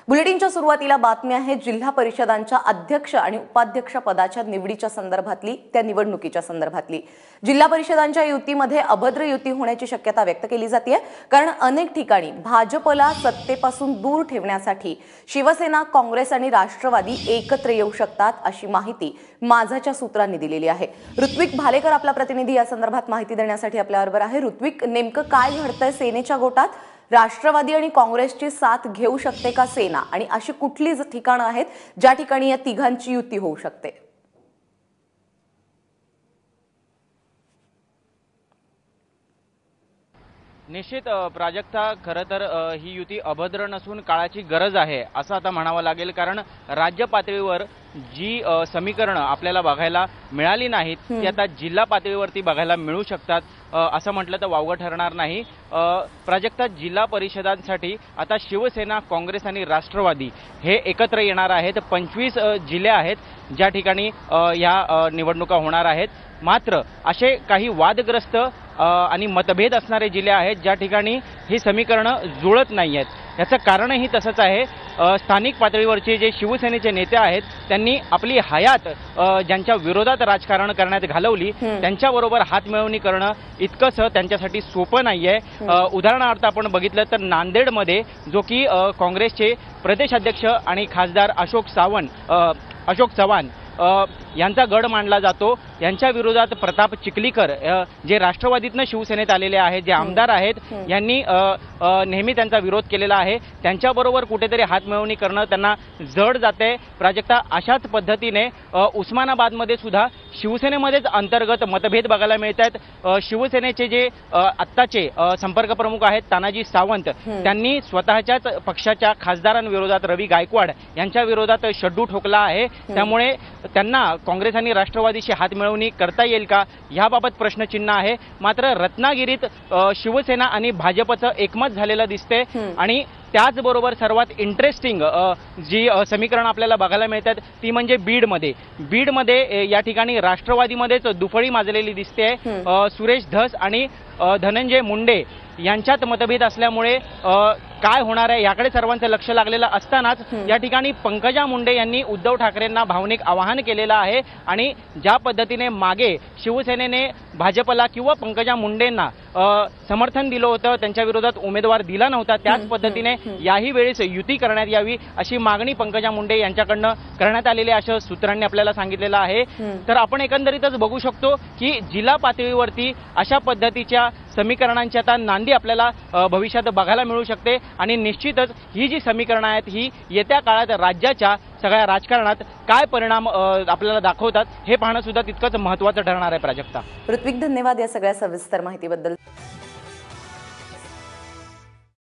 बुलेटिनच्या सुरुवातीला बातमी आहे जिल्हा परिषदांच्या अध्यक्ष आणि उपाध्यक्ष पदाच्या निवडीच्या संदर्भातली, त्या निवडणुकीच्या संदर्भातली। जिल्हा परिषदांच्या युतीमध्ये अभद्र युती होण्याची शक्यता व्यक्त केली जाते, कारण अनेक ठिकाणी भाजपला सत्तेपासून दूर ठेवण्यासाठी शिवसेना, काँग्रेस आणि राष्ट्रवादी एकत्र येऊ शकतात, अशी माहिती माझाच्या सूत्रांनी दिलेली आहे। ऋत्विक भालेकर आपला प्रतिनिधी या संदर्भात माहिती देण्यासाठी आपल्याबरोबर आहे। ऋत्विक, नेमकं काय घडतंय सेनेच्या गोटात? राष्ट्रवादी आणि काँग्रेसची साथ घेऊ शकते का सेना, आणि अशी कुठली ठिकाणं आहेत ज्या ठिकाणी या तिघांची युती होऊ शकते? निश्चित प्राजक्ता, खरं तर ही युती अभद्र नसून काळाची गरज आहे असं आता म्हणावं लागेल, कारण राज्य पातळीवर जी समीकरणं आपल्याला बघायला मिळाली नाहीत ती आता जिल्हा पातळीवरती बघायला मिळू शकतात असं म्हटलं तर वावगं ठरणार नाही। प्राजक्ता, जिल्हा परिषदांसाठी आता शिवसेना, काँग्रेस आणि राष्ट्रवादी हे एकत्र येणार आहेत। 25 जिल्हे आहेत ज्या ठिकाणी या निवडणुका होणार आहेत। मात्र असे काही वादग्रस्त आणि मतभेद असणारे जिल्हे आहेत ज्या ठिकाणी ही समीकरणं जुळत नाही आहेत। याचं कारणही तसंच आहे। स्थानिक पातळीवरचे जे शिवसेनेचे नेते आहेत त्यांनी आपली हयात ज्यांच्या विरोधात राजकारण करण्यात घालवली त्यांच्याबरोबर हातमिळवणी करणं इतकंसं त्यांच्यासाठी सोपं नाहीये। उदाहरणार्थ आपण बघितलं तर नांदेडमध्ये जो की काँग्रेसचे प्रदेशाध्यक्ष आणि खासदार अशोक चव्हाण यांचा गड मानला जातो, यांच्या विरोधात प्रताप चिखलीकर जे राष्ट्रवादीतनं शिवसेनेत आलेले आहेत, जे आमदार आहेत, यांनी नेहमी त्यांचा विरोध केलेला आहे। त्यांच्याबरोबर कुठेतरी हातमिळवणी करणं त्यांना जड जाते। प्राजक्ता, अशाच पद्धतीने उस्मानाबादमध्ये सुद्धा शिवसेनेमध्येच अंतर्गत मतभेद बघायला मिळत आहेत। शिवसेनेचे जे आत्ताचे संपर्क प्रमुख आहेत तानाजी सावंत, त्यांनी स्वतःच्याच पक्षाच्या खासदारांविरोधात रवी गायकवाड यांच्या विरोधात शड्डू ठोकला आहे। त्यामुळे त्यांना काँग्रेस आणि राष्ट्रवादीशी हातमिळवणी करता येईल का याबाबत प्रश्नचिन्ह आहे। मात्र रत्नागिरीत शिवसेना आणि भाजपचं एकमत झालेलं दिसते आणि त्याचबरोबर सर्वात इंटरेस्टिंग जी समीकरण आपल्याला बघायला मिळतात ती म्हणजे बीडमध्ये या ठिकाणी राष्ट्रवादीमध्येच दुफळी माजलेली दिसते। सुरेश धस आणि धनंजय मुंडे यांच्यात मतभेद असल्यामुळे काय होणार आहे याकडे सर्वांचं लक्ष लागलेलं असतानाच या ठिकाणी पंकजा मुंडे यांनी उद्धव ठाकरेंना भावनिक आवाहन केलेलं आहे आणि ज्या पद्धतीने मागे शिवसेनेने भाजपला किंवा पंकजा मुंडेंना समर्थन दिलं होतं, त्यांच्या विरोधात उमेदवार दिला नव्हता, त्याच पद्धतीने याही वेळेस युती करण्यात यावी अशी मागणी पंकजा मुंडे यांच्याकडनं करण्यात आलेली असं सूत्रांनी आपल्याला सांगितलेलं आहे। तर आपण एकंदरीतच बघू शकतो की जिल्हा पातळीवरती अशा पद्धतीच्या समीकरणांची आता नांदी आपल्याला भविष्यात बघायला मिळू शकते आणि निश्चितच ही जी समीकरणं आहेत ही येत्या काळात राज्याच्या सगळ्या राजकारणात काय परिणाम आपल्याला दाखवतात हे पाहणं सुद्धा तितकंच महत्त्वाचं ठरणार आहे। प्राजक्ता, ऋत्विक, धन्यवाद या सगळ्या सविस्तर माहितीबद्दल।